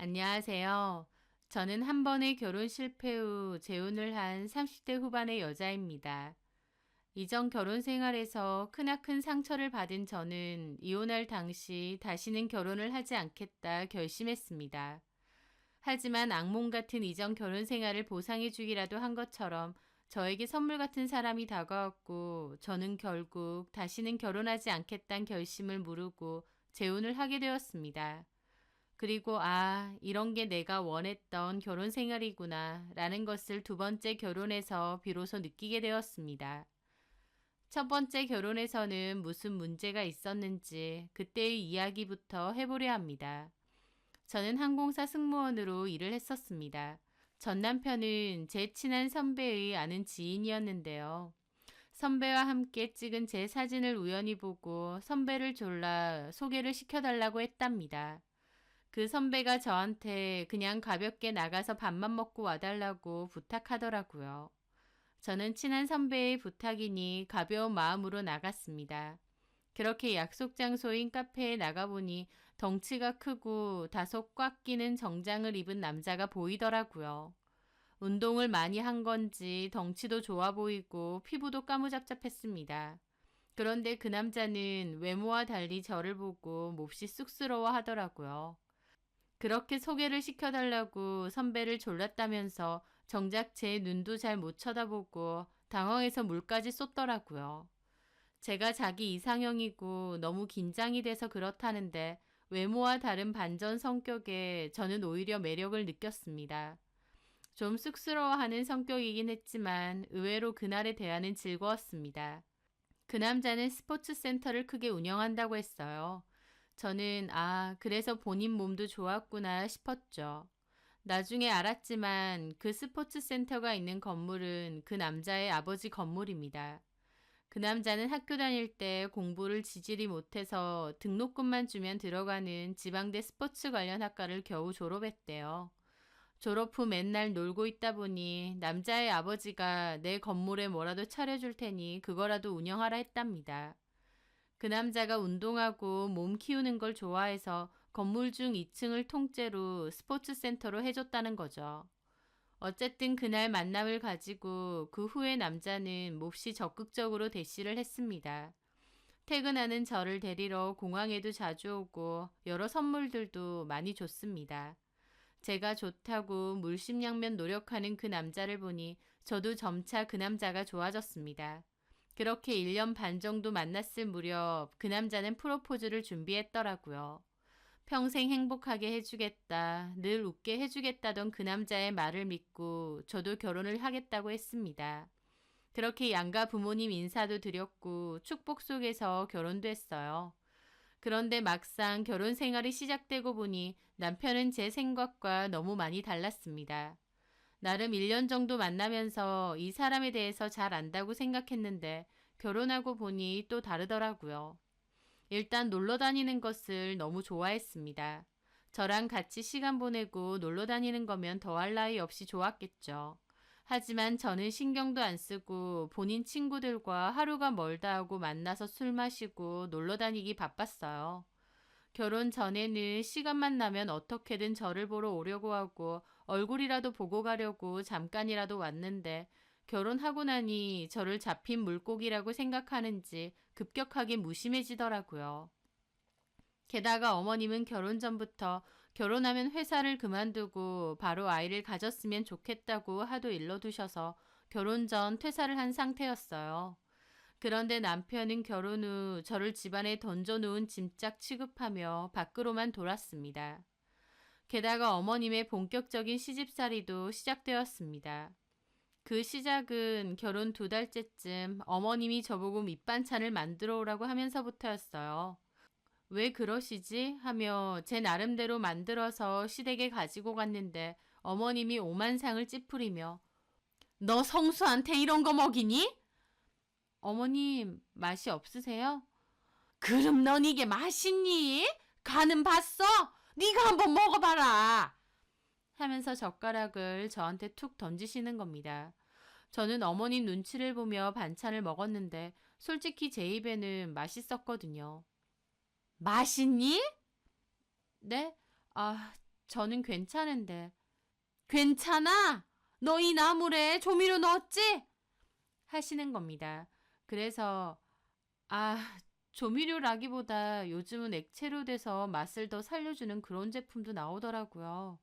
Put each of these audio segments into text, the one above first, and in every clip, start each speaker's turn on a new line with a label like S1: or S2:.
S1: 안녕하세요. 저는 한 번의 결혼 실패 후 재혼을 한 30대 후반의 여자입니다. 이전 결혼 생활에서 크나큰 상처를 받은 저는 이혼할 당시 다시는 결혼을 하지 않겠다 결심했습니다. 하지만 악몽 같은 이전 결혼 생활을 보상해 주기라도 한 것처럼 저에게 선물 같은 사람이 다가왔고 저는 결국 다시는 결혼하지 않겠다는 결심을 무르고 재혼을 하게 되었습니다. 그리고 이런 게 내가 원했던 결혼 생활이구나 라는 것을 두 번째 결혼에서 비로소 느끼게 되었습니다. 첫 번째 결혼에서는 무슨 문제가 있었는지 그때의 이야기부터 해보려 합니다. 저는 항공사 승무원으로 일을 했었습니다. 전 남편은 제 친한 선배의 아는 지인이었는데요. 선배와 함께 찍은 제 사진을 우연히 보고 선배를 졸라 소개를 시켜달라고 했답니다. 그 선배가 저한테 그냥 가볍게 나가서 밥만 먹고 와달라고 부탁하더라고요. 저는 친한 선배의 부탁이니 가벼운 마음으로 나갔습니다. 그렇게 약속 장소인 카페에 나가보니 덩치가 크고 다소 꽉 끼는 정장을 입은 남자가 보이더라고요. 운동을 많이 한 건지 덩치도 좋아 보이고 피부도 까무잡잡했습니다. 그런데 그 남자는 외모와 달리 저를 보고 몹시 쑥스러워 하더라고요. 그렇게 소개를 시켜달라고 선배를 졸랐다면서 정작 제 눈도 잘 못 쳐다보고 당황해서 물까지 쏟더라고요. 제가 자기 이상형이고 너무 긴장이 돼서 그렇다는데 외모와 다른 반전 성격에 저는 오히려 매력을 느꼈습니다. 좀 쑥스러워하는 성격이긴 했지만 의외로 그날의 대화는 즐거웠습니다. 그 남자는 스포츠 센터를 크게 운영한다고 했어요. 저는 그래서 본인 몸도 좋았구나 싶었죠. 나중에 알았지만 그 스포츠 센터가 있는 건물은 그 남자의 아버지 건물입니다. 그 남자는 학교 다닐 때 공부를 지질이 못해서 등록금만 주면 들어가는 지방대 스포츠 관련 학과를 겨우 졸업했대요. 졸업 후 맨날 놀고 있다 보니 남자의 아버지가 내 건물에 뭐라도 차려줄 테니 그거라도 운영하라 했답니다. 그 남자가 운동하고 몸 키우는 걸 좋아해서 건물 중 2층을 통째로 스포츠 센터로 해줬다는 거죠. 어쨌든 그날 만남을 가지고 그 후에 남자는 몹시 적극적으로 대시를 했습니다. 퇴근하는 저를 데리러 공항에도 자주 오고 여러 선물들도 많이 줬습니다. 제가 좋다고 물심양면 노력하는 그 남자를 보니 저도 점차 그 남자가 좋아졌습니다. 그렇게 1년 반 정도 만났을 무렵 그 남자는 프로포즈를 준비했더라고요. 평생 행복하게 해주겠다, 늘 웃게 해주겠다던 그 남자의 말을 믿고 저도 결혼을 하겠다고 했습니다. 그렇게 양가 부모님 인사도 드렸고 축복 속에서 결혼도 했어요. 그런데 막상 결혼 생활이 시작되고 보니 남편은 제 생각과 너무 많이 달랐습니다. 나름 1년 정도 만나면서 이 사람에 대해서 잘 안다고 생각했는데 결혼하고 보니 또 다르더라고요. 일단 놀러 다니는 것을 너무 좋아했습니다. 저랑 같이 시간 보내고 놀러 다니는 거면 더할 나위 없이 좋았겠죠. 하지만 저는 신경도 안 쓰고 본인 친구들과 하루가 멀다 하고 만나서 술 마시고 놀러 다니기 바빴어요. 결혼 전에는 시간만 나면 어떻게든 저를 보러 오려고 하고 얼굴이라도 보고 가려고 잠깐이라도 왔는데 결혼하고 나니 저를 잡힌 물고기라고 생각하는지 급격하게 무심해지더라고요. 게다가 어머님은 결혼 전부터 결혼하면 회사를 그만두고 바로 아이를 가졌으면 좋겠다고 하도 일러두셔서 결혼 전 퇴사를 한 상태였어요. 그런데 남편은 결혼 후 저를 집안에 던져놓은 짐짝 취급하며 밖으로만 돌았습니다. 게다가 어머님의 본격적인 시집살이도 시작되었습니다. 그 시작은 결혼 2달째쯤 어머님이 저보고 밑반찬을 만들어 오라고 하면서부터였어요. 왜 그러시지? 하며 제 나름대로 만들어서 시댁에 가지고 갔는데 어머님이 오만상을 찌푸리며 너 성수한테 이런 거 먹이니? 어머님, 맛이 없으세요? 그럼 넌 이게 맛있니? 간은 봤어? 네가 한번 먹어봐라! 하면서 젓가락을 저한테 툭 던지시는 겁니다. 저는 어머님 눈치를 보며 반찬을 먹었는데 솔직히 제 입에는 맛있었거든요. 맛있니? 네? 저는 괜찮은데. 괜찮아? 너 이 나물에 조미료 넣었지? 하시는 겁니다. 그래서 아, 조미료라기보다 요즘은 액체로 돼서 맛을 더 살려주는 그런 제품도 나오더라고요.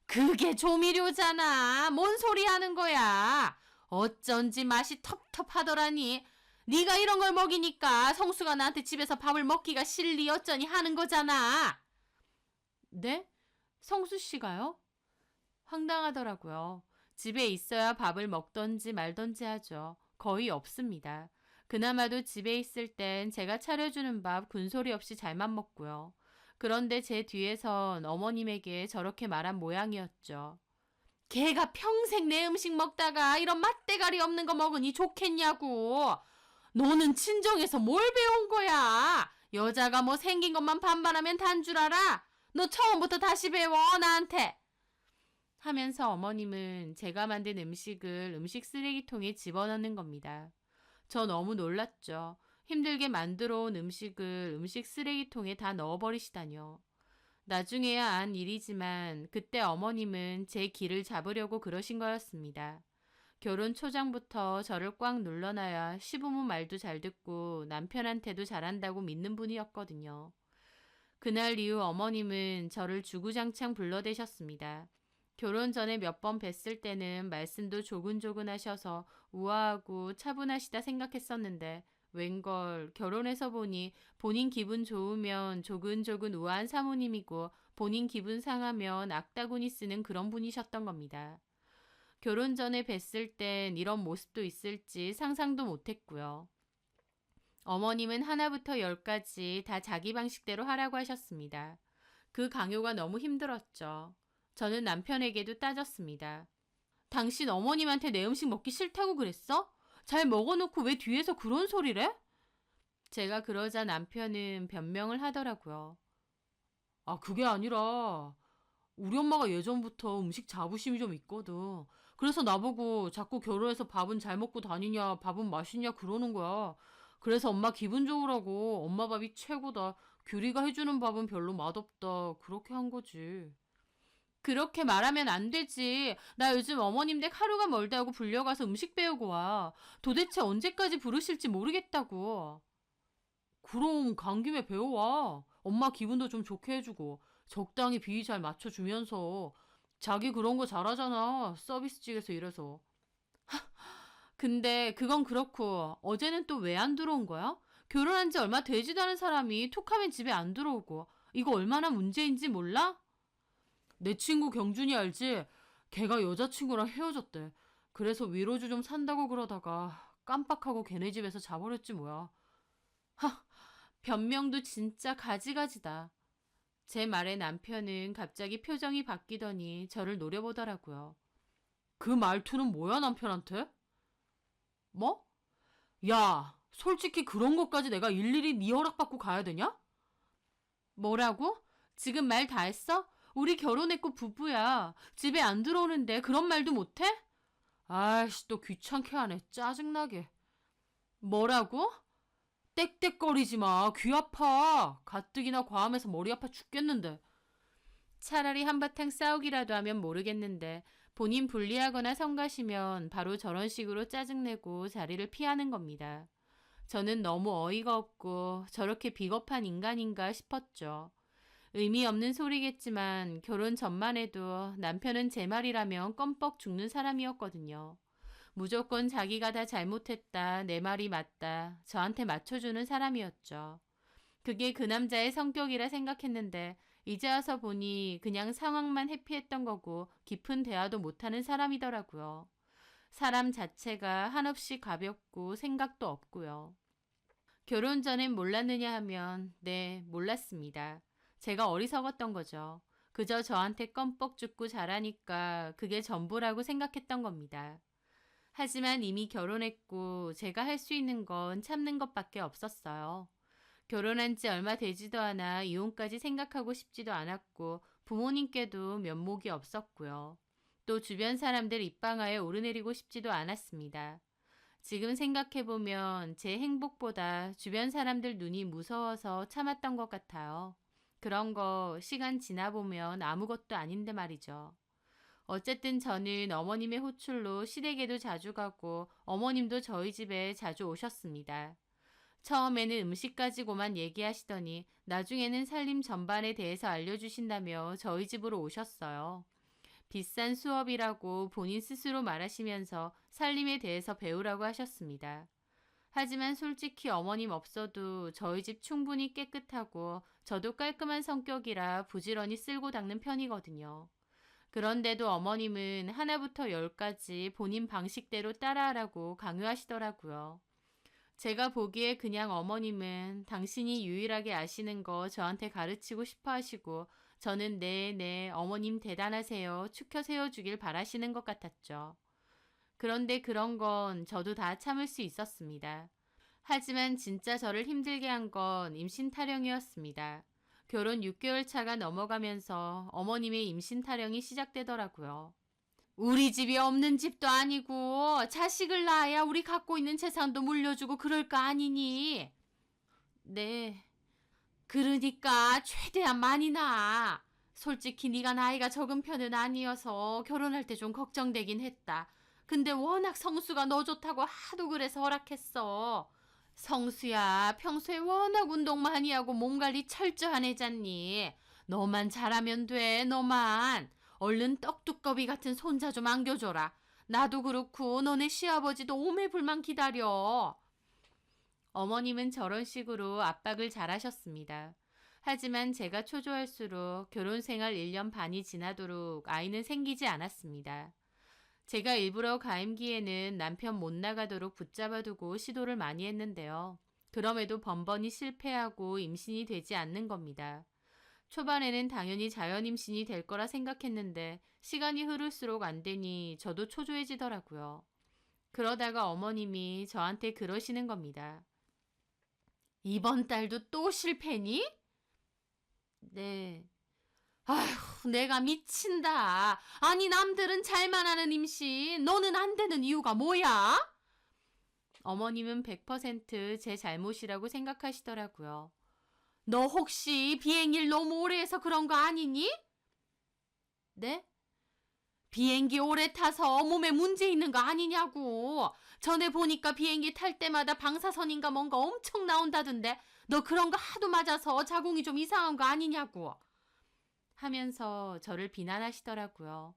S1: 그게 조미료잖아. 뭔 소리 하는 거야? 어쩐지 맛이 텁텁하더라니. 네가 이런 걸 먹이니까 성수가 나한테 집에서 밥을 먹기가 싫리 어쩌니 하는 거잖아. 네? 성수 씨가요? 황당하더라고요. 집에 있어야 밥을 먹던지 말던지 하죠. 거의 없습니다. 그나마도 집에 있을 땐 제가 차려주는 밥 군소리 없이 잘만 먹고요. 그런데 제 뒤에선 어머님에게 저렇게 말한 모양이었죠. 걔가 평생 내 음식 먹다가 이런 맛대가리 없는 거 먹으니 좋겠냐고. 너는 친정에서 뭘 배운 거야? 여자가 뭐 생긴 것만 반반하면 단 줄 알아? 너 처음부터 다시 배워, 나한테. 하면서 어머님은 제가 만든 음식을 음식 쓰레기통에 집어넣는 겁니다. 저 너무 놀랐죠. 힘들게 만들어 온 음식을 음식 쓰레기통에 다 넣어버리시다뇨. 나중에야 안 일이지만 그때 어머님은 제 기를 잡으려고 그러신 거였습니다. 결혼 초장부터 저를 꽉 눌러놔야 시부모 말도 잘 듣고 남편한테도 잘한다고 믿는 분이었거든요. 그날 이후 어머님은 저를 주구장창 불러대셨습니다. 결혼 전에 몇 번 뵀을 때는 말씀도 조근조근 하셔서 우아하고 차분하시다 생각했었는데 웬걸 결혼해서 보니 본인 기분 좋으면 조근조근 우아한 사모님이고 본인 기분 상하면 악다구니 쓰는 그런 분이셨던 겁니다. 결혼 전에 뵀을 땐 이런 모습도 있을지 상상도 못했고요. 어머님은 하나부터 열까지 다 자기 방식대로 하라고 하셨습니다. 그 강요가 너무 힘들었죠. 저는 남편에게도 따졌습니다. 당신 어머님한테 내 음식 먹기 싫다고 그랬어? 잘 먹어놓고 왜 뒤에서 그런 소리래? 제가 그러자 남편은 변명을 하더라고요. 아, 그게 아니라 우리 엄마가 예전부터 음식 자부심이 좀 있거든. 그래서 나보고 자꾸 결혼해서 밥은 잘 먹고 다니냐, 밥은 맛있냐 그러는 거야. 그래서 엄마 기분 좋으라고 엄마 밥이 최고다. 규리가 해주는 밥은 별로 맛없다. 그렇게 한 거지. 그렇게 말하면 안 되지. 나 요즘 어머님 댁 하루가 멀다 하고 불려가서 음식 배우고 와. 도대체 언제까지 부르실지 모르겠다고. 그럼 간 김에 배워와. 엄마 기분도 좀 좋게 해주고 적당히 비위 잘 맞춰주면서 자기 그런 거 잘하잖아. 서비스직에서 일해서. 근데 그건 그렇고 어제는 또 왜 안 들어온 거야? 결혼한 지 얼마 되지도 않은 사람이 툭하면 집에 안 들어오고 이거 얼마나 문제인지 몰라? 내 친구 경준이 알지? 걔가 여자친구랑 헤어졌대. 그래서 위로주 좀 산다고 그러다가 깜빡하고 걔네 집에서 자버렸지 뭐야. 하, 변명도 진짜 가지가지다. 제 말에 남편은 갑자기 표정이 바뀌더니 저를 노려보더라고요. 그 말투는 뭐야 남편한테? 뭐? 야, 솔직히 그런 것까지 내가 일일이 네 허락받고 가야 되냐? 뭐라고? 지금 말 다 했어? 우리 결혼했고 부부야. 집에 안 들어오는데 그런 말도 못해? 아이씨, 또 귀찮게 하네. 짜증나게. 뭐라고? 떽떽거리지 마. 귀 아파. 가뜩이나 과음해서 머리 아파 죽겠는데. 차라리 한바탕 싸우기라도 하면 모르겠는데 본인 불리하거나 성가시면 바로 저런 식으로 짜증내고 자리를 피하는 겁니다. 저는 너무 어이가 없고 저렇게 비겁한 인간인가 싶었죠. 의미 없는 소리겠지만 결혼 전만 해도 남편은 제 말이라면 껌뻑 죽는 사람이었거든요. 무조건 자기가 다 잘못했다, 내 말이 맞다, 저한테 맞춰주는 사람이었죠. 그게 그 남자의 성격이라 생각했는데 이제 와서 보니 그냥 상황만 회피했던 거고 깊은 대화도 못하는 사람이더라고요. 사람 자체가 한없이 가볍고 생각도 없고요. 결혼 전엔 몰랐느냐 하면 네, 몰랐습니다. 제가 어리석었던 거죠. 그저 저한테 껌뻑 죽고 자라니까 그게 전부라고 생각했던 겁니다. 하지만 이미 결혼했고 제가 할 수 있는 건 참는 것밖에 없었어요. 결혼한 지 얼마 되지도 않아 이혼까지 생각하고 싶지도 않았고 부모님께도 면목이 없었고요. 또 주변 사람들 입방아에 오르내리고 싶지도 않았습니다. 지금 생각해보면 제 행복보다 주변 사람들 눈이 무서워서 참았던 것 같아요. 그런 거 시간 지나보면 아무것도 아닌데 말이죠. 어쨌든 저는 어머님의 호출로 시댁에도 자주 가고 어머님도 저희 집에 자주 오셨습니다. 처음에는 음식 가지고만 얘기하시더니 나중에는 살림 전반에 대해서 알려주신다며 저희 집으로 오셨어요. 비싼 수업이라고 본인 스스로 말하시면서 살림에 대해서 배우라고 하셨습니다. 하지만 솔직히 어머님 없어도 저희 집 충분히 깨끗하고 저도 깔끔한 성격이라 부지런히 쓸고 닦는 편이거든요. 그런데도 어머님은 하나부터 열까지 본인 방식대로 따라하라고 강요하시더라고요. 제가 보기에 그냥 어머님은 당신이 유일하게 아시는 거 저한테 가르치고 싶어 하시고 저는 네, 어머님 대단하세요. 축혀 세워주길 바라시는 것 같았죠. 그런데 그런 건 저도 다 참을 수 있었습니다. 하지만 진짜 저를 힘들게 한 건 임신 타령이었습니다. 결혼 6개월 차가 넘어가면서 어머님의 임신 타령이 시작되더라고요. 우리 집이 없는 집도 아니고 자식을 낳아야 우리 갖고 있는 재산도 물려주고 그럴 거 아니니? 네. 그러니까 최대한 많이 낳아. 솔직히 네가 나이가 적은 편은 아니어서 결혼할 때 좀 걱정되긴 했다. 근데 워낙 성수가 너 좋다고 하도 그래서 허락했어. 성수야, 평소에 워낙 운동 많이 하고 몸 관리 철저한 애잖니. 너만 잘하면 돼, 너만. 얼른 떡두꺼비 같은 손자 좀 안겨줘라. 나도 그렇고 너네 시아버지도 오매불만 기다려. 어머님은 저런 식으로 압박을 잘하셨습니다. 하지만 제가 초조할수록 결혼 생활 1년 반이 지나도록 아이는 생기지 않았습니다. 제가 일부러 가임기에는 남편 못 나가도록 붙잡아두고 시도를 많이 했는데요. 그럼에도 번번이 실패하고 임신이 되지 않는 겁니다. 초반에는 당연히 자연 임신이 될 거라 생각했는데 시간이 흐를수록 안 되니 저도 초조해지더라고요. 그러다가 어머님이 저한테 그러시는 겁니다. 이번 달도 또 실패니? 네. 아휴, 내가 미친다. 아니, 남들은 잘만 하는 임신, 너는 안 되는 이유가 뭐야? 어머님은 100%제 잘못이라고 생각하시더라고요. 너 혹시 비행기를 너무 오래 해서 그런 거 아니니? 네? 비행기 오래 타서 몸에 문제 있는 거 아니냐고. 전에 보니까 비행기 탈 때마다 방사선인가 뭔가 엄청 나온다던데 너 그런 거 하도 맞아서 자궁이 좀 이상한 거 아니냐고. 하면서 저를 비난하시더라고요.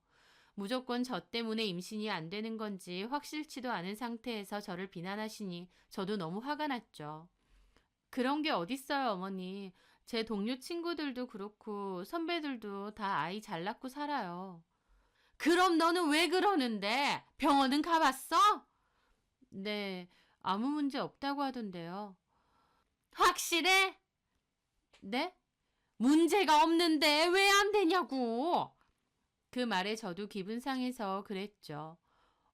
S1: 무조건 저 때문에 임신이 안 되는 건지 확실치도 않은 상태에서 저를 비난하시니 저도 너무 화가 났죠. 그런 게 어딨어요, 어머니. 제 동료 친구들도 그렇고 선배들도 다 아이 잘 낳고 살아요. 그럼 너는 왜 그러는데? 병원은 가봤어? 네, 아무 문제 없다고 하던데요. 확실해? 네? 문제가 없는데 왜 안 되냐고. 그 말에 저도 기분 상해서 그랬죠.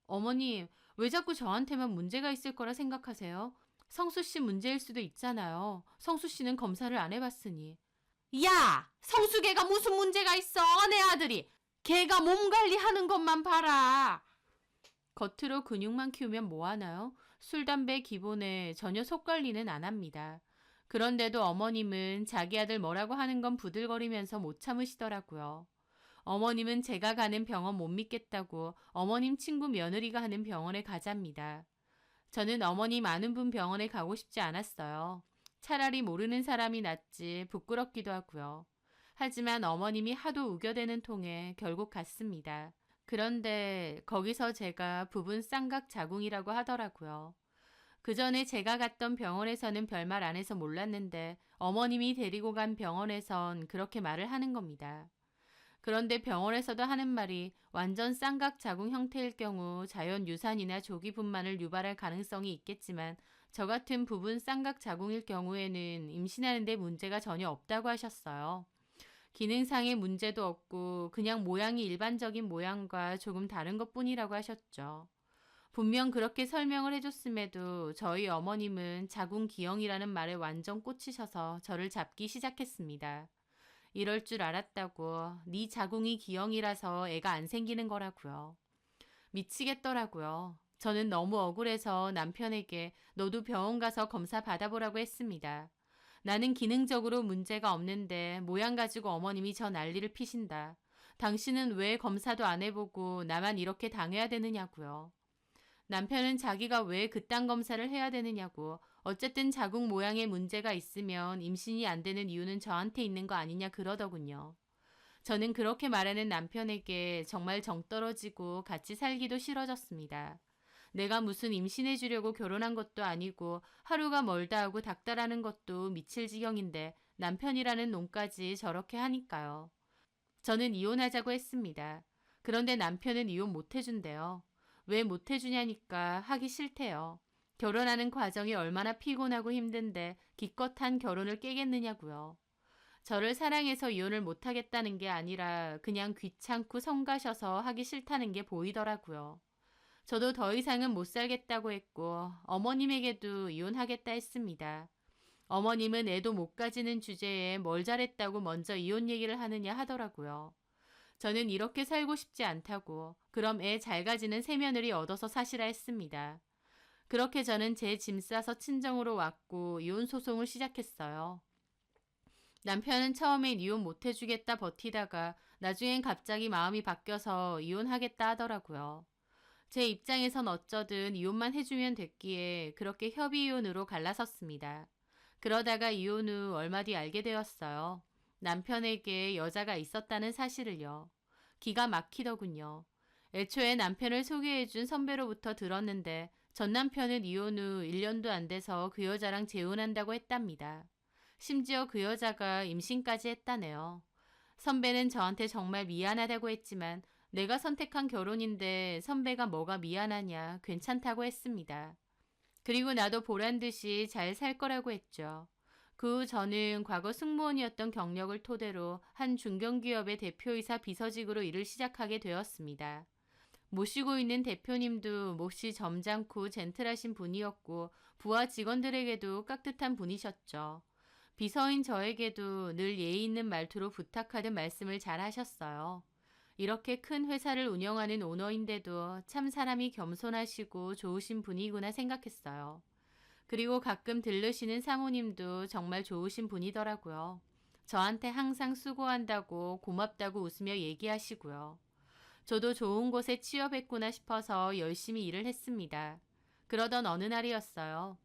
S1: 어머님, 왜 자꾸 저한테만 문제가 있을 거라 생각하세요? 성수 씨 문제일 수도 있잖아요. 성수 씨는 검사를 안 해봤으니. 야! 성수개가 무슨 문제가 있어, 내 아들이. 걔가 몸 관리하는 것만 봐라. 겉으로 근육만 키우면 뭐하나요? 술, 담배 기본에 전혀 속 관리는 안 합니다. 그런데도 어머님은 자기 아들 뭐라고 하는 건 부들거리면서 못 참으시더라고요. 어머님은 제가 가는 병원 못 믿겠다고 어머님 친구 며느리가 하는 병원에 가자입니다. 저는 어머님 아는 분 병원에 가고 싶지 않았어요. 차라리 모르는 사람이 낫지 부끄럽기도 하고요. 하지만 어머님이 하도 우겨대는 통에 결국 갔습니다. 그런데 거기서 제가 부분 쌍각 자궁이라고 하더라고요. 그 전에 제가 갔던 병원에서는 별말 안 해서 몰랐는데 어머님이 데리고 간 병원에선 그렇게 말을 하는 겁니다. 그런데 병원에서도 하는 말이 완전 쌍각 자궁 형태일 경우 자연 유산이나 조기 분만을 유발할 가능성이 있겠지만 저 같은 부분 쌍각 자궁일 경우에는 임신하는 데 문제가 전혀 없다고 하셨어요. 기능상의 문제도 없고 그냥 모양이 일반적인 모양과 조금 다른 것뿐이라고 하셨죠. 분명 그렇게 설명을 해줬음에도 저희 어머님은 자궁 기형이라는 말에 완전 꽂히셔서 저를 잡기 시작했습니다. 이럴 줄 알았다고. 네 자궁이 기형이라서 애가 안 생기는 거라고요. 미치겠더라고요. 저는 너무 억울해서 남편에게 너도 병원 가서 검사 받아보라고 했습니다. 나는 기능적으로 문제가 없는데 모양 가지고 어머님이 저 난리를 피신다. 당신은 왜 검사도 안 해보고 나만 이렇게 당해야 되느냐고요. 남편은 자기가 왜 그딴 검사를 해야 되느냐고, 어쨌든 자궁 모양에 문제가 있으면 임신이 안 되는 이유는 저한테 있는 거 아니냐 그러더군요. 저는 그렇게 말하는 남편에게 정말 정 떨어지고 같이 살기도 싫어졌습니다. 내가 무슨 임신해 주려고 결혼한 것도 아니고 하루가 멀다 하고 닥달하는 것도 미칠 지경인데 남편이라는 놈까지 저렇게 하니까요. 저는 이혼하자고 했습니다. 그런데 남편은 이혼 못 해준대요. 왜 못 해주냐니까 하기 싫대요. 결혼하는 과정이 얼마나 피곤하고 힘든데 기껏한 결혼을 깨겠느냐고요. 저를 사랑해서 이혼을 못 하겠다는 게 아니라 그냥 귀찮고 성가셔서 하기 싫다는 게 보이더라고요. 저도 더 이상은 못 살겠다고 했고 어머님에게도 이혼하겠다 했습니다. 어머님은 애도 못 가지는 주제에 뭘 잘했다고 먼저 이혼 얘기를 하느냐 하더라고요. 저는 이렇게 살고 싶지 않다고, 그럼 애 잘 가지는 새며느리 얻어서 사시라 했습니다. 그렇게 저는 제 짐 싸서 친정으로 왔고 이혼 소송을 시작했어요. 남편은 처음엔 이혼 못 해주겠다 버티다가 나중엔 갑자기 마음이 바뀌어서 이혼하겠다 하더라고요. 제 입장에선 어쩌든 이혼만 해주면 됐기에 그렇게 협의이혼으로 갈라섰습니다. 그러다가 이혼 후 얼마 뒤 알게 되었어요. 남편에게 여자가 있었다는 사실을요. 기가 막히더군요. 애초에 남편을 소개해준 선배로부터 들었는데 전 남편은 이혼 후 1년도 안 돼서 그 여자랑 재혼한다고 했답니다. 심지어 그 여자가 임신까지 했다네요. 선배는 저한테 정말 미안하다고 했지만 내가 선택한 결혼인데 선배가 뭐가 미안하냐, 괜찮다고 했습니다. 그리고 나도 보란 듯이 잘 살 거라고 했죠. 그 후 저는 과거 승무원이었던 경력을 토대로 한 중견기업의 대표이사 비서직으로 일을 시작하게 되었습니다. 모시고 있는 대표님도 몹시 점잖고 젠틀하신 분이었고 부하 직원들에게도 깍듯한 분이셨죠. 비서인 저에게도 늘 예의 있는 말투로 부탁하듯 말씀을 잘 하셨어요. 이렇게 큰 회사를 운영하는 오너인데도 참 사람이 겸손하시고 좋으신 분이구나 생각했어요. 그리고 가끔 들르시는 사모님도 정말 좋으신 분이더라고요. 저한테 항상 수고한다고 고맙다고 웃으며 얘기하시고요. 저도 좋은 곳에 취업했구나 싶어서 열심히 일을 했습니다. 그러던 어느 날이었어요.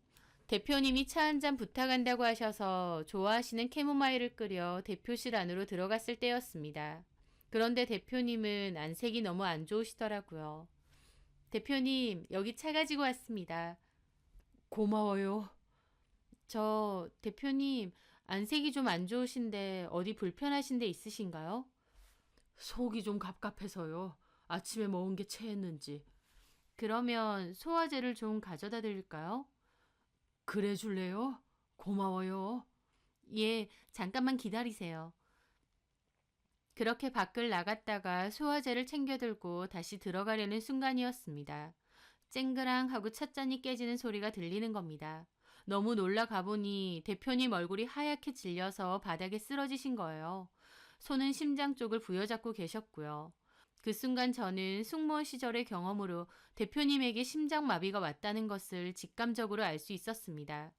S1: 대표님이 차 한 잔 부탁한다고 하셔서 좋아하시는 캐모마일을 끓여 대표실 안으로 들어갔을 때였습니다. 그런데 대표님은 안색이 너무 안 좋으시더라고요. 대표님, 여기 차 가지고 왔습니다. 고마워요. 대표님, 안색이 좀 안 좋으신데 어디 불편하신 데 있으신가요? 속이 좀 갑갑해서요. 아침에 먹은 게 체했는지. 그러면 소화제를 좀 가져다 드릴까요? 그래 줄래요? 고마워요. 예, 잠깐만 기다리세요. 그렇게 밖을 나갔다가 소화제를 챙겨 들고 다시 들어가려는 순간이었습니다. 쨍그랑 하고 찻잔이 깨지는 소리가 들리는 겁니다. 너무 놀라 가보니 대표님 얼굴이 하얗게 질려서 바닥에 쓰러지신 거예요. 손은 심장 쪽을 부여잡고 계셨고요. 그 순간 저는 승무원 시절의 경험으로 대표님에게 심장마비가 왔다는 것을 직감적으로 알 수 있었습니다.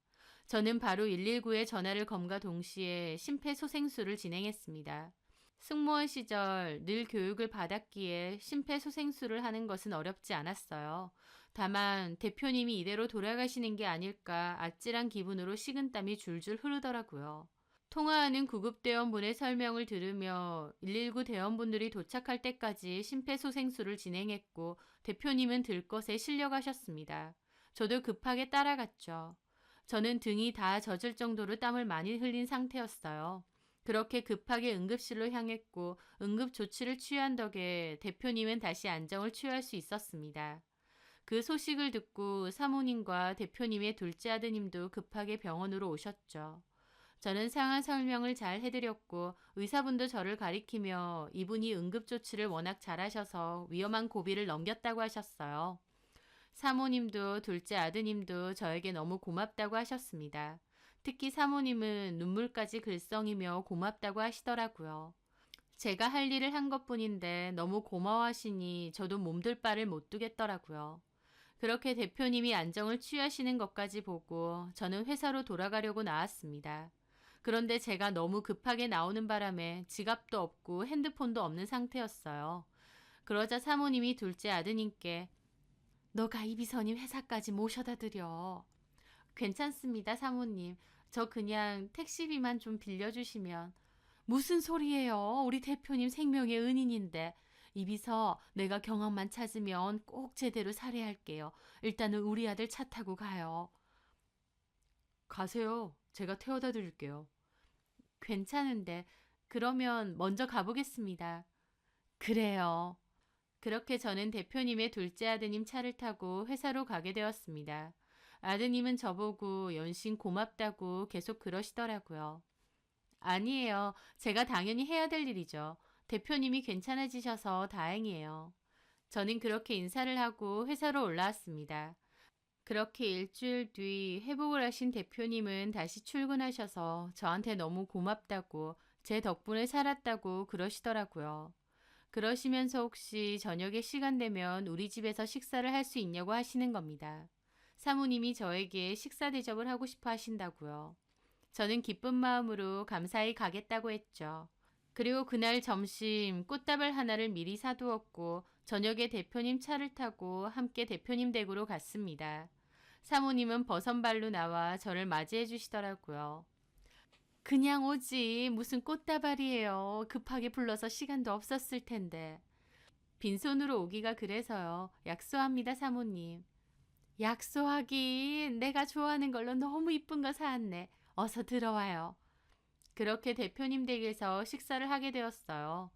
S1: 저는 바로 119에 전화를 검과 동시에 심폐소생술을 진행했습니다. 승무원 시절 늘 교육을 받았기에 심폐소생술을 하는 것은 어렵지 않았어요. 다만 대표님이 이대로 돌아가시는 게 아닐까 아찔한 기분으로 식은땀이 줄줄 흐르더라고요. 통화하는 구급대원분의 설명을 들으며 119 대원분들이 도착할 때까지 심폐소생술을 진행했고 대표님은 들것에 실려가셨습니다. 저도 급하게 따라갔죠. 저는 등이 다 젖을 정도로 땀을 많이 흘린 상태였어요. 그렇게 급하게 응급실로 향했고 응급조치를 취한 덕에 대표님은 다시 안정을 취할 수 있었습니다. 그 소식을 듣고 사모님과 대표님의 둘째 아드님도 급하게 병원으로 오셨죠. 저는 상황 설명을 잘 해드렸고 의사분도 저를 가리키며 이분이 응급조치를 워낙 잘하셔서 위험한 고비를 넘겼다고 하셨어요. 사모님도 둘째 아드님도 저에게 너무 고맙다고 하셨습니다. 특히 사모님은 눈물까지 글썽이며 고맙다고 하시더라고요. 제가 할 일을 한 것뿐인데 너무 고마워하시니 저도 몸둘 바를 못 두겠더라고요. 그렇게 대표님이 안정을 취하시는 것까지 보고 저는 회사로 돌아가려고 나왔습니다. 그런데 제가 너무 급하게 나오는 바람에 지갑도 없고 핸드폰도 없는 상태였어요. 그러자 사모님이 둘째 아드님께 너가 이비서님 회사까지 모셔다 드려. 괜찮습니다, 사모님. 저 그냥 택시비만 좀 빌려주시면. 무슨 소리예요? 우리 대표님 생명의 은인인데. 이비서 내가 경험만 찾으면 꼭 제대로 살해할게요. 일단은 우리 아들 차 타고 가요. 가세요. 제가 태워다 드릴게요. 괜찮은데. 그러면 먼저 가보겠습니다. 그래요. 그렇게 저는 대표님의 둘째 아드님 차를 타고 회사로 가게 되었습니다. 아드님은 저보고 연신 고맙다고 계속 그러시더라고요. 아니에요. 제가 당연히 해야 될 일이죠. 대표님이 괜찮아지셔서 다행이에요. 저는 그렇게 인사를 하고 회사로 올라왔습니다. 그렇게 일주일 뒤 회복을 하신 대표님은 다시 출근하셔서 저한테 너무 고맙다고 제 덕분에 살았다고 그러시더라고요. 그러시면서 혹시 저녁에 시간 되면 우리 집에서 식사를 할 수 있냐고 하시는 겁니다. 사모님이 저에게 식사 대접을 하고 싶어 하신다고요. 저는 기쁜 마음으로 감사히 가겠다고 했죠. 그리고 그날 점심 꽃다발 하나를 미리 사두었고 저녁에 대표님 차를 타고 함께 대표님 댁으로 갔습니다. 사모님은 버선발로 나와 저를 맞이해 주시더라고요. 그냥 오지 무슨 꽃다발이에요. 급하게 불러서 시간도 없었을 텐데. 빈손으로 오기가 그래서요. 약소합니다, 사모님. 약소하긴 내가 좋아하는 걸로 너무 이쁜 거 사왔네. 어서 들어와요. 그렇게 대표님 댁에서 식사를 하게 되었어요.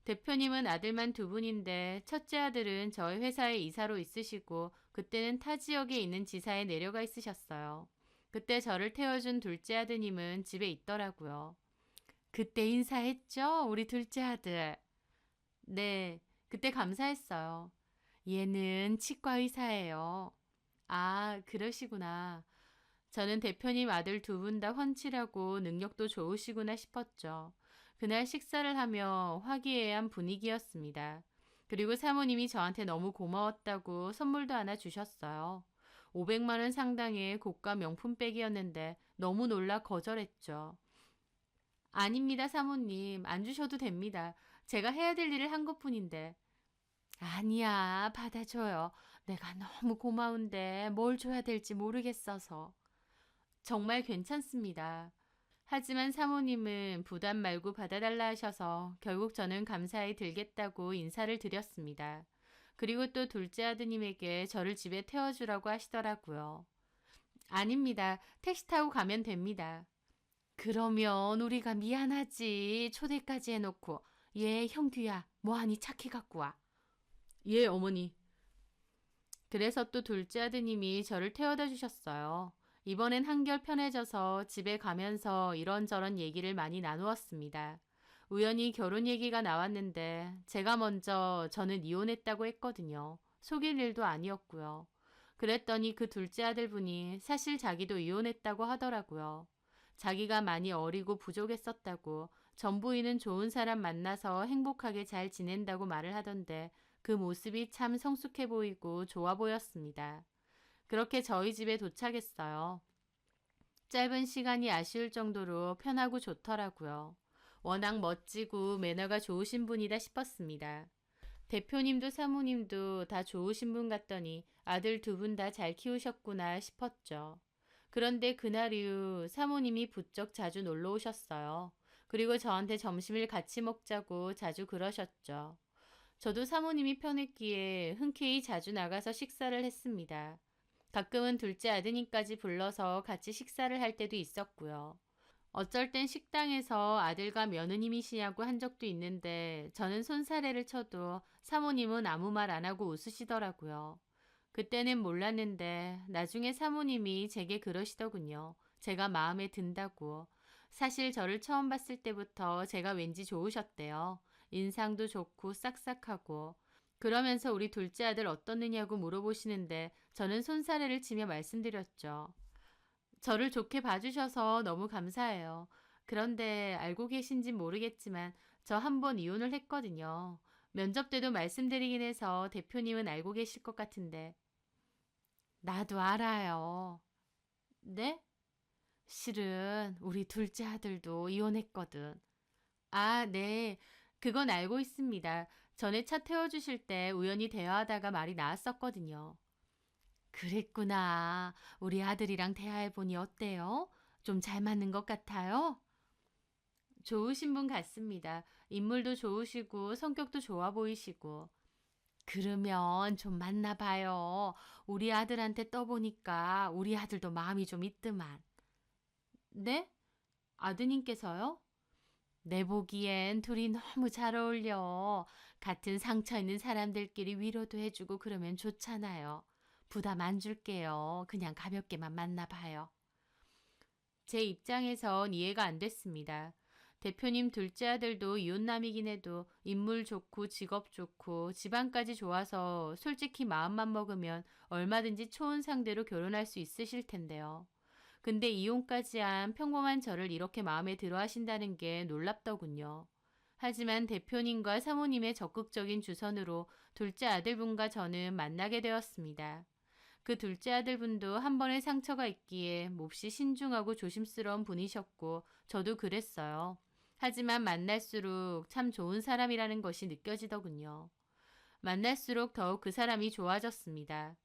S1: 대표님은 아들만 두 분인데 첫째 아들은 저희 회사에 이사로 있으시고 그때는 타 지역에 있는 지사에 내려가 있으셨어요. 그때 저를 태워준 둘째 아드님은 집에 있더라고요. 그때 인사했죠? 우리 둘째 아들. 네, 그때 감사했어요. 얘는 치과 의사예요. 아, 그러시구나. 저는 대표님 아들 두 분 다 훤칠하고 능력도 좋으시구나 싶었죠. 그날 식사를 하며 화기애애한 분위기였습니다. 그리고 사모님이 저한테 너무 고마웠다고 선물도 하나 주셨어요. 500만 원 상당의 고가 명품백이었는데 너무 놀라 거절했죠. 아닙니다, 사모님. 안 주셔도 됩니다. 제가 해야 될 일을 한 것뿐인데. 아니야, 받아줘요. 내가 너무 고마운데 뭘 줘야 될지 모르겠어서. 정말 괜찮습니다. 하지만 사모님은 부담 말고 받아달라 하셔서 결국 저는 감사히 들겠다고 인사를 드렸습니다. 그리고 또 둘째 아드님에게 저를 집에 태워주라고 하시더라고요. 아닙니다. 택시 타고 가면 됩니다. 그러면 우리가 미안하지. 초대까지 해놓고. 예, 형규야. 뭐하니 차키 갖고 와. 예, 어머니. 그래서 또 둘째 아드님이 저를 태워다 주셨어요. 이번엔 한결 편해져서 집에 가면서 이런저런 얘기를 많이 나누었습니다. 우연히 결혼 얘기가 나왔는데 제가 먼저 저는 이혼했다고 했거든요. 속일 일도 아니었고요. 그랬더니 그 둘째 아들분이 사실 자기도 이혼했다고 하더라고요. 자기가 많이 어리고 부족했었다고 전부인은 좋은 사람 만나서 행복하게 잘 지낸다고 말을 하던데 그 모습이 참 성숙해 보이고 좋아 보였습니다. 그렇게 저희 집에 도착했어요. 짧은 시간이 아쉬울 정도로 편하고 좋더라고요. 워낙 멋지고 매너가 좋으신 분이다 싶었습니다. 대표님도 사모님도 다 좋으신 분 같더니 아들 두 분 다 잘 키우셨구나 싶었죠. 그런데 그날 이후 사모님이 부쩍 자주 놀러 오셨어요. 그리고 저한테 점심을 같이 먹자고 자주 그러셨죠. 저도 사모님이 편했기에 흔쾌히 자주 나가서 식사를 했습니다. 가끔은 둘째 아드님까지 불러서 같이 식사를 할 때도 있었고요. 어쩔 땐 식당에서 아들과 며느님이시냐고 한 적도 있는데 저는 손사래를 쳐도 사모님은 아무 말 안 하고 웃으시더라고요. 그때는 몰랐는데 나중에 사모님이 제게 그러시더군요. 제가 마음에 든다고. 사실 저를 처음 봤을 때부터 제가 왠지 좋으셨대요. 인상도 좋고 싹싹하고. 그러면서 우리 둘째 아들 어떻느냐고 물어보시는데 저는 손사래를 치며 말씀드렸죠. 저를 좋게 봐주셔서 너무 감사해요. 그런데 알고 계신진 모르겠지만 저 한 번 이혼을 했거든요. 면접 때도 말씀드리긴 해서 대표님은 알고 계실 것 같은데. 나도 알아요. 네? 실은 우리 둘째 아들도 이혼했거든. 아, 네. 그건 알고 있습니다. 전에 차 태워주실 때 우연히 대화하다가 말이 나왔었거든요. 그랬구나. 우리 아들이랑 대화해보니 어때요? 좀 잘 맞는 것 같아요? 좋으신 분 같습니다. 인물도 좋으시고 성격도 좋아 보이시고. 그러면 좀 맞나 봐요. 우리 아들한테 떠보니까 우리 아들도 마음이 좀 있더만. 네? 아드님께서요? 내 보기엔 둘이 너무 잘 어울려. 같은 상처 있는 사람들끼리 위로도 해주고 그러면 좋잖아요. 부담 안 줄게요. 그냥 가볍게만 만나봐요. 제 입장에선 이해가 안 됐습니다. 대표님 둘째 아들도 이혼남이긴 해도 인물 좋고 직업 좋고 집안까지 좋아서 솔직히 마음만 먹으면 얼마든지 초혼 상대로 결혼할 수 있으실 텐데요. 근데 이혼까지 한 평범한 저를 이렇게 마음에 들어 하신다는 게 놀랍더군요. 하지만 대표님과 사모님의 적극적인 주선으로 둘째 아들분과 저는 만나게 되었습니다. 그 둘째 아들분도 한 번의 상처가 있기에 몹시 신중하고 조심스러운 분이셨고 저도 그랬어요. 하지만 만날수록 참 좋은 사람이라는 것이 느껴지더군요. 만날수록 더욱 그 사람이 좋아졌습니다.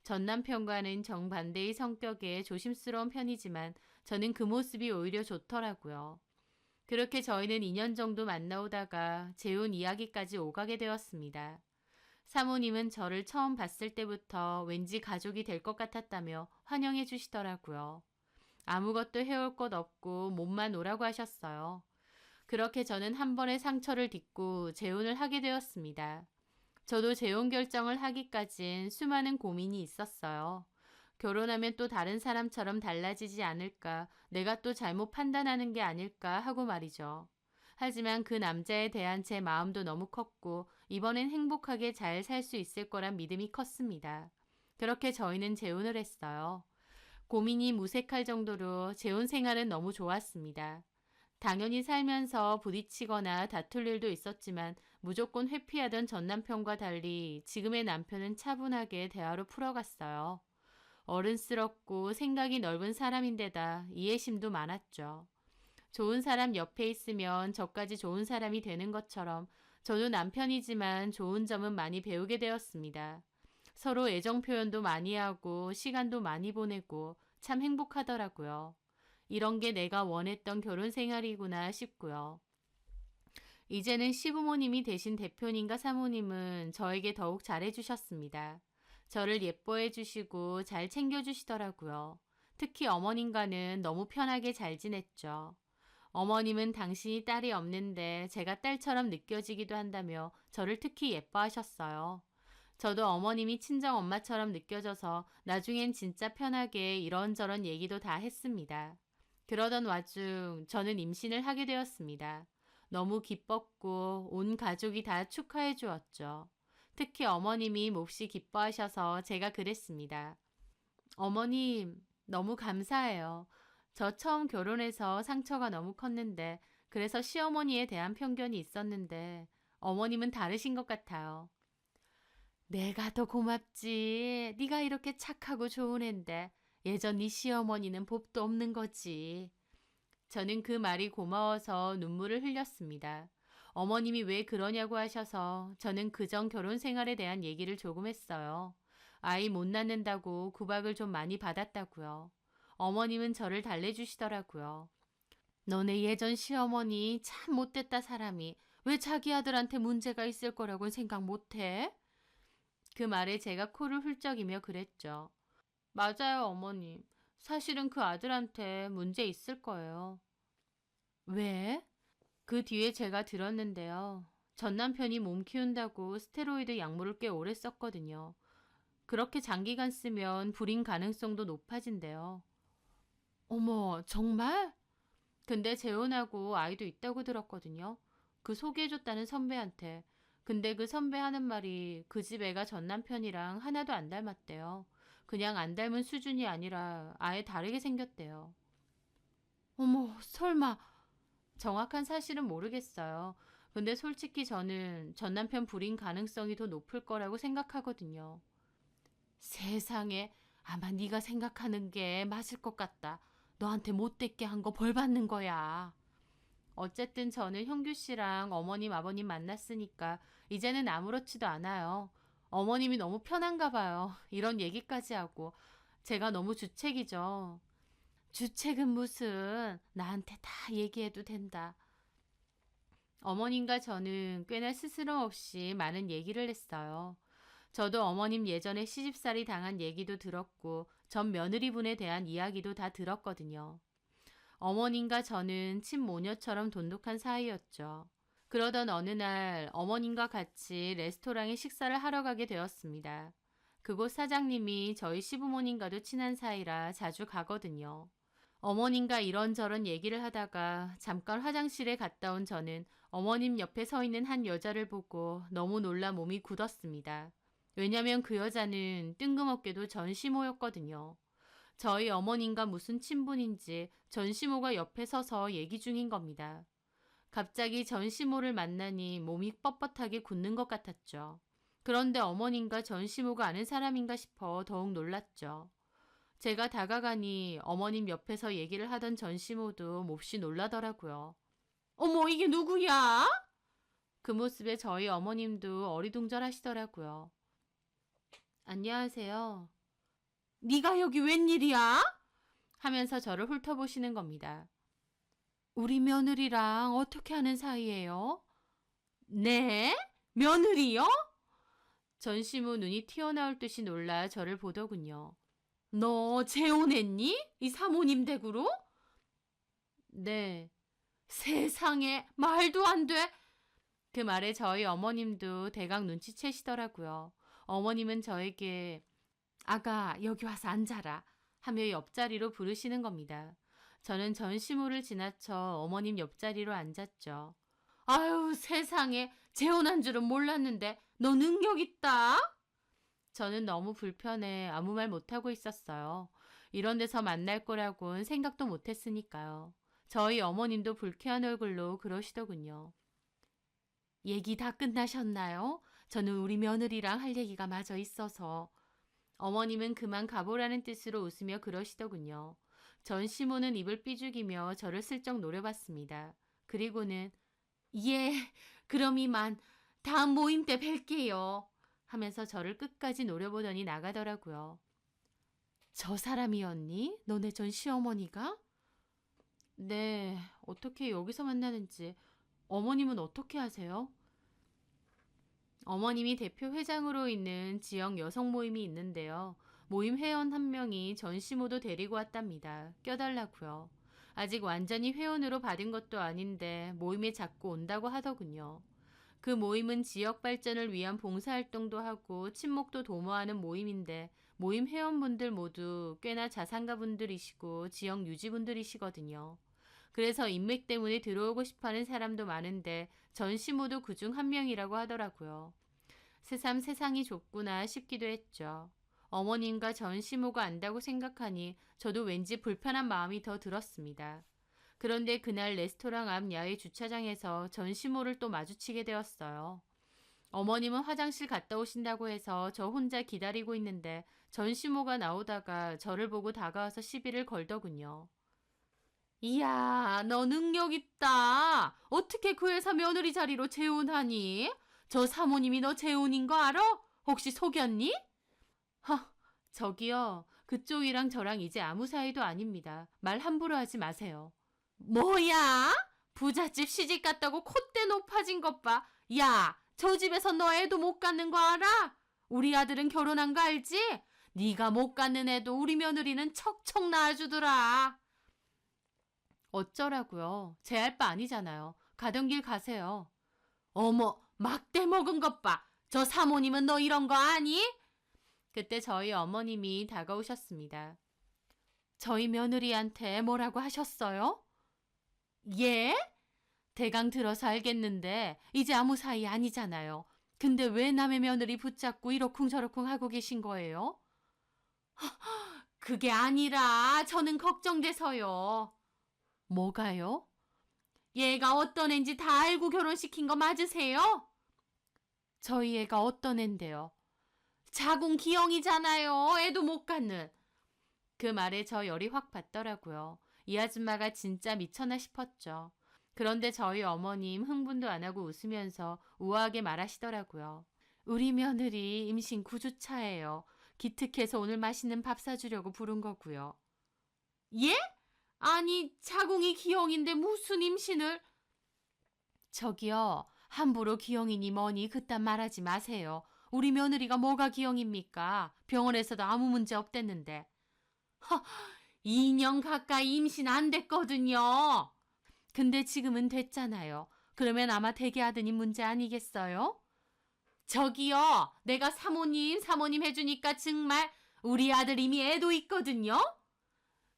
S1: 전 남편과는 정반대의 성격에 조심스러운 편이지만 저는 그 모습이 오히려 좋더라고요. 그렇게 저희는 2년 정도 만나오다가 재혼 이야기까지 오가게 되었습니다. 사모님은 저를 처음 봤을 때부터 왠지 가족이 될 것 같았다며 환영해 주시더라고요. 아무것도 해올 것 없고 몸만 오라고 하셨어요. 그렇게 저는 한 번의 상처를 딛고 재혼을 하게 되었습니다. 저도 재혼 결정을 하기까진 수많은 고민이 있었어요. 결혼하면 또 다른 사람처럼 달라지지 않을까, 내가 또 잘못 판단하는 게 아닐까 하고 말이죠. 하지만 그 남자에 대한 제 마음도 너무 컸고, 이번엔 행복하게 잘 살 수 있을 거란 믿음이 컸습니다. 그렇게 저희는 재혼을 했어요. 고민이 무색할 정도로 재혼 생활은 너무 좋았습니다. 당연히 살면서 부딪히거나 다툴 일도 있었지만 무조건 회피하던 전 남편과 달리 지금의 남편은 차분하게 대화로 풀어갔어요. 어른스럽고 생각이 넓은 사람인데다 이해심도 많았죠. 좋은 사람 옆에 있으면 저까지 좋은 사람이 되는 것처럼 저도 남편이지만 좋은 점은 많이 배우게 되었습니다. 서로 애정 표현도 많이 하고 시간도 많이 보내고 참 행복하더라고요. 이런 게 내가 원했던 결혼 생활이구나 싶고요. 이제는 시부모님이 되신 대표님과 사모님은 저에게 더욱 잘해주셨습니다. 저를 예뻐해 주시고 잘 챙겨주시더라고요. 특히 어머님과는 너무 편하게 잘 지냈죠. 어머님은 당신이 딸이 없는데 제가 딸처럼 느껴지기도 한다며 저를 특히 예뻐하셨어요. 저도 어머님이 친정 엄마처럼 느껴져서 나중엔 진짜 편하게 이런저런 얘기도 다 했습니다. 그러던 와중 저는 임신을 하게 되었습니다. 너무 기뻤고 온 가족이 다 축하해 주었죠. 특히 어머님이 몹시 기뻐하셔서 제가 그랬습니다. 어머님, 너무 감사해요. 저 처음 결혼해서 상처가 너무 컸는데 그래서 시어머니에 대한 편견이 있었는데 어머님은 다르신 것 같아요. 내가 더 고맙지. 네가 이렇게 착하고 좋은 앤데 예전 네 시어머니는 봅도 없는 거지. 저는 그 말이 고마워서 눈물을 흘렸습니다. 어머님이 왜 그러냐고 하셔서 저는 그전 결혼 생활에 대한 얘기를 조금 했어요. 아이 못 낳는다고 구박을 좀 많이 받았다고요. 어머님은 저를 달래주시더라고요. 너네 예전 시어머니 참 못됐다 사람이 왜 자기 아들한테 문제가 있을 거라고는 생각 못해? 그 말에 제가 코를 훌쩍이며 그랬죠. 맞아요, 어머님. 사실은 그 아들한테 문제 있을 거예요. 왜? 그 뒤에 제가 들었는데요. 전 남편이 몸 키운다고 스테로이드 약물을 꽤 오래 썼거든요. 그렇게 장기간 쓰면 불임 가능성도 높아진대요. 어머, 정말? 근데 재혼하고 아이도 있다고 들었거든요. 그 소개해줬다는 선배한테. 근데 그 선배 하는 말이 그 집 애가 전 남편이랑 하나도 안 닮았대요. 그냥 안 닮은 수준이 아니라 아예 다르게 생겼대요. 어머, 설마. 정확한 사실은 모르겠어요. 근데 솔직히 저는 전 남편 불임 가능성이 더 높을 거라고 생각하거든요. 세상에, 아마 네가 생각하는 게 맞을 것 같다. 너한테 못됐게 한 거 벌 받는 거야. 어쨌든 저는 형규 씨랑 어머님, 아버님 만났으니까 이제는 아무렇지도 않아요. 어머님이 너무 편한가 봐요. 이런 얘기까지 하고. 제가 너무 주책이죠. 주책은 무슨, 나한테 다 얘기해도 된다. 어머님과 저는 꽤나 스스럼 없이 많은 얘기를 했어요. 저도 어머님 예전에 시집살이 당한 얘기도 들었고 전 며느리분에 대한 이야기도 다 들었거든요. 어머님과 저는 친모녀처럼 돈독한 사이였죠. 그러던 어느 날 어머님과 같이 레스토랑에 식사를 하러 가게 되었습니다. 그곳 사장님이 저희 시부모님과도 친한 사이라 자주 가거든요. 어머님과 이런저런 얘기를 하다가 잠깐 화장실에 갔다 온 저는 어머님 옆에 서 있는 한 여자를 보고 너무 놀라 몸이 굳었습니다. 왜냐면 그 여자는 뜬금없게도 전시모였거든요. 저희 어머님과 무슨 친분인지 전시모가 옆에 서서 얘기 중인 겁니다. 갑자기 전시모를 만나니 몸이 뻣뻣하게 굳는 것 같았죠. 그런데 어머님과 전시모가 아는 사람인가 싶어 더욱 놀랐죠. 제가 다가가니 어머님 옆에서 얘기를 하던 전시모도 몹시 놀라더라고요. 어머, 이게 누구야? 그 모습에 저희 어머님도 어리둥절하시더라고요. 안녕하세요. 네가 여기 웬일이야? 하면서 저를 훑어보시는 겁니다. 우리 며느리랑 어떻게 하는 사이예요? 네? 며느리요? 전시모 눈이 튀어나올 듯이 놀라 저를 보더군요. 너 재혼했니? 이 사모님 댁으로? 네. 세상에, 말도 안 돼. 그 말에 저희 어머님도 대강 눈치채시더라고요. 어머님은 저에게 아가 여기 와서 앉아라 하며 옆자리로 부르시는 겁니다. 저는 전시모를 지나쳐 어머님 옆자리로 앉았죠. 아유 세상에, 재혼한 줄은 몰랐는데 너 능력 있다. 저는 너무 불편해 아무 말 못하고 있었어요. 이런 데서 만날 거라고는 생각도 못했으니까요. 저희 어머님도 불쾌한 얼굴로 그러시더군요. 얘기 다 끝나셨나요? 저는 우리 며느리랑 할 얘기가 마저 있어서. 어머님은 그만 가보라는 뜻으로 웃으며 그러시더군요. 전 시모는 입을 삐죽이며 저를 슬쩍 노려봤습니다. 그리고는 예, 그럼 이만 다음 모임 때 뵐게요 하면서 저를 끝까지 노려보더니 나가더라고요. 저 사람이었니? 너네 전 시어머니가? 네, 어떻게 여기서 만나는지. 어머님은 어떻게 아세요? 어머님이 대표 회장으로 있는 지역 여성 모임이 있는데요. 모임 회원 한 명이 전시모도 데리고 왔답니다. 껴달라고요. 아직 완전히 회원으로 받은 것도 아닌데 모임에 자꾸 온다고 하더군요. 그 모임은 지역 발전을 위한 봉사활동도 하고 친목도 도모하는 모임인데 모임 회원분들 모두 꽤나 자산가분들이시고 지역 유지분들이시거든요. 그래서 인맥 때문에 들어오고 싶어하는 사람도 많은데 전시모도 그중 한 명이라고 하더라고요. 새삼 세상이 좁구나 싶기도 했죠. 어머님과 전시모가 안다고 생각하니 저도 왠지 불편한 마음이 더 들었습니다. 그런데 그날 레스토랑 앞 야외 주차장에서 전시모를 또 마주치게 되었어요. 어머님은 화장실 갔다 오신다고 해서 저 혼자 기다리고 있는데 전시모가 나오다가 저를 보고 다가와서 시비를 걸더군요. 이야, 너 능력 있다. 어떻게 그 회사 며느리 자리로 재혼하니? 저 사모님이 너 재혼인 거 알아? 혹시 속였니? 허, 저기요. 그쪽이랑 저랑 이제 아무 사이도 아닙니다. 말 함부로 하지 마세요. 뭐야? 부잣집 시집 갔다고 콧대 높아진 것 봐. 야, 저 집에서 너 애도 못 갖는 거 알아? 우리 아들은 결혼한 거 알지? 네가 못 갖는 애도 우리 며느리는 척척 낳아주더라. 어쩌라고요? 제 알 바 아니잖아요. 가던 길 가세요. 어머, 막대 먹은 것 봐. 저 사모님은 너 이런 거 아니? 그때 저희 어머님이 다가오셨습니다. 저희 며느리한테 뭐라고 하셨어요? 예? 대강 들어서 알겠는데 이제 아무 사이 아니잖아요. 근데 왜 남의 며느리 붙잡고 이러쿵저러쿵 하고 계신 거예요? 그게 아니라 저는 걱정돼서요. 뭐가요? 얘가 어떤 앤지 다 알고 결혼시킨 거 맞으세요? 저희 애가 어떤 앤데요? 자궁 기형이잖아요. 애도 못 갖는. 그 말에 저 열이 확 받더라고요. 이 아줌마가 진짜 미쳤나 싶었죠. 그런데 저희 어머님 흥분도 안 하고 웃으면서 우아하게 말하시더라고요. 우리 며느리 임신 9주차예요. 기특해서 오늘 맛있는 밥 사주려고 부른 거고요. 예? 아니, 자궁이 기형인데 무슨 임신을? 저기요, 함부로 기형이니 뭐니 그딴 말하지 마세요. 우리 며느리가 뭐가 기형입니까? 병원에서도 아무 문제 없댔는데. 2년 가까이 임신 안 됐거든요. 근데 지금은 됐잖아요. 그러면 아마 대개하더니 문제 아니겠어요? 저기요, 내가 사모님 해주니까 정말 우리 아들 이미 애도 있거든요?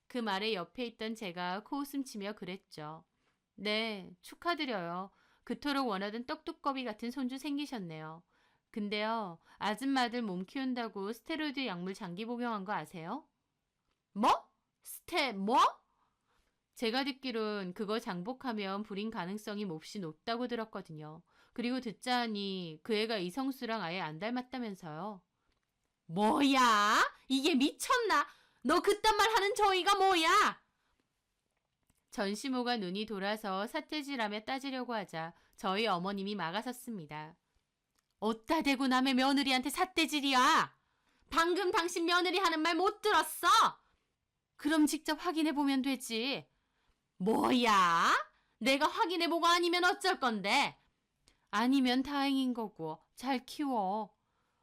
S1: 그 말에 옆에 있던 제가 코웃음 치며 그랬죠. 네, 축하드려요. 그토록 원하던 떡두꺼비 같은 손주 생기셨네요. 근데요, 아줌마들 몸 키운다고 스테로이드 약물 장기 복용한 거 아세요? 뭐? 뭐? 제가 듣기론 그거 장복하면 불임 가능성이 몹시 높다고 들었거든요. 그리고 듣자 하니 그 애가 이성수랑 아예 안 닮았다면서요. 뭐야? 이게 미쳤나? 너 그딴 말 하는 저희가 뭐야? 전시모가 눈이 돌아서 사태질하며 따지려고 하자 저희 어머님이 막아섰습니다. 어따 대고 남의 며느리한테 삿대질이야. 방금 당신 며느리 하는 말 못 들었어? 그럼 직접 확인해 보면 되지. 뭐야? 내가 확인해 보고 아니면 어쩔 건데? 아니면 다행인 거고 잘 키워.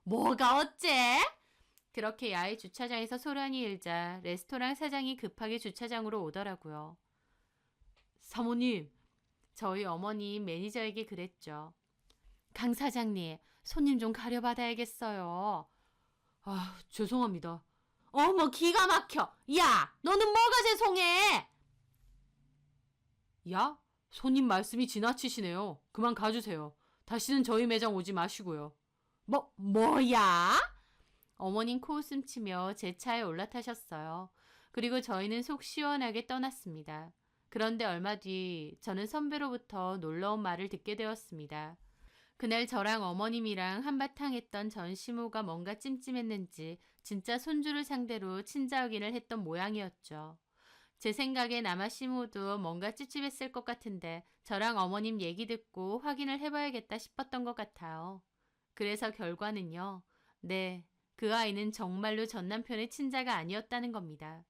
S1: 뭐가 어째? 그렇게 야외 주차장에서 소란이 일자 레스토랑 사장이 급하게 주차장으로 오더라고요. 사모님, 저희 어머니 매니저에게 그랬죠. 강 사장님, 손님 좀 가려받아야겠어요. 아, 죄송합니다. 어머, 기가 막혀. 야, 너는 뭐가 죄송해? 야, 손님 말씀이 지나치시네요. 그만 가주세요. 다시는 저희 매장 오지 마시고요. 뭐야? 어머님 코웃음 치며 제 차에 올라타셨어요. 그리고 저희는 속 시원하게 떠났습니다. 그런데 얼마 뒤 저는 선배로부터 놀라운 말을 듣게 되었습니다. 그날 저랑 어머님이랑 한바탕 했던 전시모가 뭔가 찜찜했는지 진짜 손주를 상대로 친자 확인을 했던 모양이었죠. 제 생각엔 아마 시모도 뭔가 찝찝했을 것 같은데 저랑 어머님 얘기 듣고 확인을 해봐야겠다 싶었던 것 같아요. 그래서 결과는요. 네, 그 아이는 정말로 전 남편의 친자가 아니었다는 겁니다.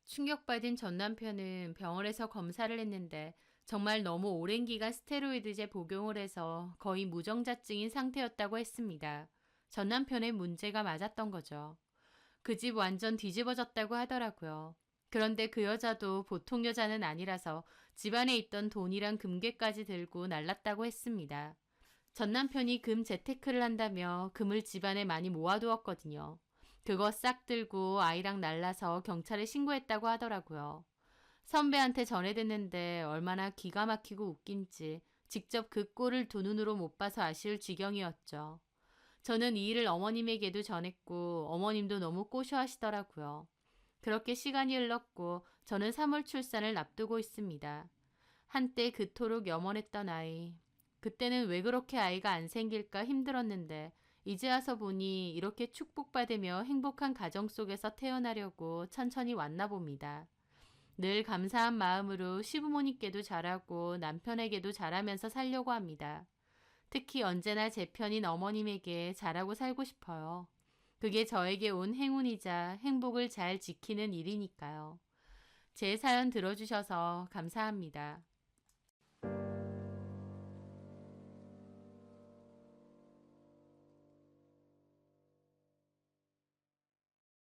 S1: 충격받은 전 남편은 병원에서 검사를 했는데 정말 너무 오랜 기간 스테로이드제 복용을 해서 거의 무정자증인 상태였다고 했습니다. 전 남편의 문제가 맞았던 거죠. 그 집 완전 뒤집어졌다고 하더라고요. 그런데 그 여자도 보통 여자는 아니라서 집안에 있던 돈이랑 금괴까지 들고 날랐다고 했습니다. 전 남편이 금 재테크를 한다며 금을 집안에 많이 모아두었거든요. 그거 싹 들고 아이랑 날라서 경찰에 신고했다고 하더라고요. 선배한테 전해 듣는데 얼마나 기가 막히고 웃긴지 직접 그 꼴을 두 눈으로 못 봐서 아쉬울 지경이었죠. 저는 이 일을 어머님에게도 전했고 어머님도 너무 꼬셔하시더라고요. 그렇게 시간이 흘렀고 저는 3월 출산을 앞두고 있습니다. 한때 그토록 염원했던 아이. 그때는 왜 그렇게 아이가 안 생길까 힘들었는데 이제 와서 보니 이렇게 축복받으며 행복한 가정 속에서 태어나려고 천천히 왔나 봅니다. 늘 감사한 마음으로 시부모님께도 잘하고 남편에게도 잘하면서 살려고 합니다. 특히 언제나 제 편인 어머님에게 잘하고 살고 싶어요. 그게 저에게 온 행운이자 행복을 잘 지키는 일이니까요. 제 사연 들어주셔서 감사합니다.